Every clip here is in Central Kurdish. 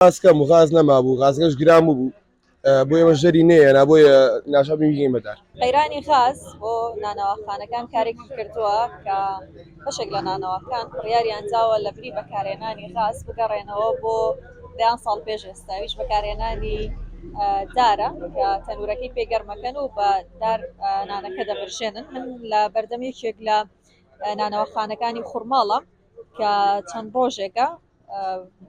غاز کەم و غاز نەمابوو غازەکەش گران بوو بۆ ئێمە ژەری نەیەنا بۆیە ناشابی بگەین بەدار. قەیرانی غاز بۆ نانەوەخانەکان کارێکی کردووە کە بەشێک لە نانەوەکان بڕیاریان داوە لە بری بەکارهێنانی غاز بگەڕێنەوە بۆ دەیان ساڵ پێش ئێستاویش بەکارهێنانی دارە کە تەنورەکەی پێگەرمەکەن و بە دار نانەکە دەبرژێنن. من لە بەردەمێکێک لە نانەوەخانەکانی خوڕماڵە کە چەند ڕۆژێکە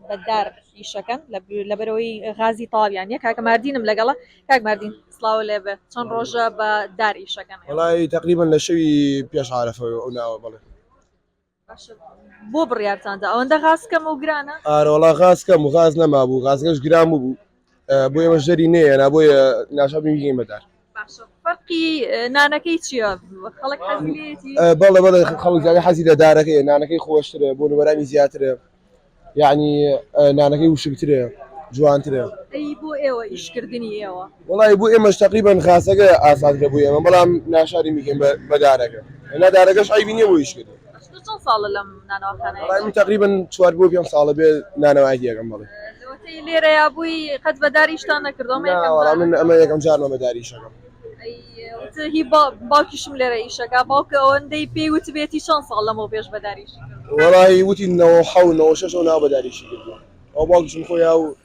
بەدار ئیشەکەن لەبەرەوەی غازی تاویان یە کاکە ماردینم لەگەڵە. کاک ماردین سڵاو لێبێ، چەند ڕۆژە بە دار ئیشەکەن؟ وەڵای تقریبا لە شەوی پێش عارەفەوە ئەو ناوە بڵێ. بۆ بڕیارتاندا ئەوەندە غاز کەم و گرانە؟ ئارەوەڵا غاز کەم و غاز نەمابوو غازەکەش گران بوو بۆ ئێمە ژەری نەیەنا بۆیە ناشابی بگەین بەدار. فەرقی نانەکەی چییە؟ خەڵک حەزی بەڵێ بەڵێ خەڵک زیاتر حەزی لە دارەکەی، نانەکەی خۆشترە بۆ نوبەرانی زیاترە، یعنی نانەکەی وشکترە جوانترە. ئەی بۆ ئێوە ئیشکردنی ئێوە؟ وڵی بۆ ئێمەش تقریبا غازەکە ئاسانترە بۆ ئێمە، بەڵام ناشاری میگەین بە دارەکە، دارەکەش عیبی نییە بۆ ئیشکردن. چەند ساڵە لەم نانەوەخانەیە؟ وڵی من تقریبا 4 بۆ 5 ساڵە بێ نانەوەیەکی یەکەم بڵێ. لێرەیا بووی قەت بەداریشتان نەکردەوە؟ وەڵام من ئەمە یەکەم جارمە بەداری ئیشەکەم. هی باوکیشم لێرە ئیشەکە، باوکە ئەوەندەی پێی وتبێتی چەند ساڵ لەمەوە پێش بەداریشی کرد؟ وەڵی وتی 97 و ناو بەداریشی کردووە، ئەو باوکیشم خۆیان و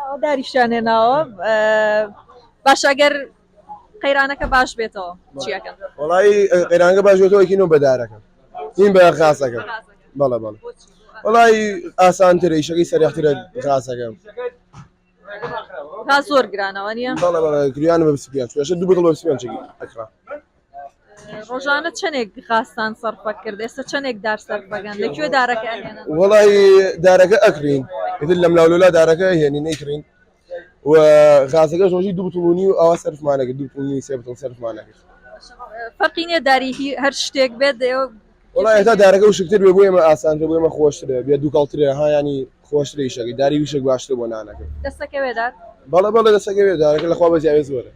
ئەو داریشانێناوە. باش ئەگەر قەیرانەکە باش بێتەوە چیەکەن؟ وەڵی قەیرانەکە باش بێتەوە یەکی نۆ بەدارەکە این بە غازەکە. بەڵێ بەڵێ وەڵی ئاسانترە ئیشەکەی سەریعترە غازەکە. غاز زۆر گرانەوە نییە؟ بەڵێ بەڵێ گریانە بە 25 دوو بۆتڵ بە 25 چێکی ئەکرا. ڕۆژانە چەندێک غازتان سەرفە کرد؟ ئێستا چەندێک دار سەرفەکەن؟ لەکوێ دارەکە ئەهێنن؟ وەڵی دارەکە ئەکرین ئیتر لە ملاولولا دارەکە هێنی نەیکڕین و غازەکەش ڕۆژی 2 بوتڵ و ئەوە سەرفمانەکرد 2 بوتڵ 3 بوتڵ سەرفمانەکرد. فەرقی نییە داری هەر شتێک بێت؟ وەڵی هێتا دارەکە وشکتر بێ بۆ ئێمە ئاسانترە بۆ ئێمە خۆشترە بێ دووکەڵترە ها ینی خۆشترە ئیشەکەی داری وشک باشترە بۆ نانەکە. دەستەکەوێ دار؟ بەڵێ بەڵێ دەستەکەوێ دارەکە لەخوا بەزیاوێ زۆرە.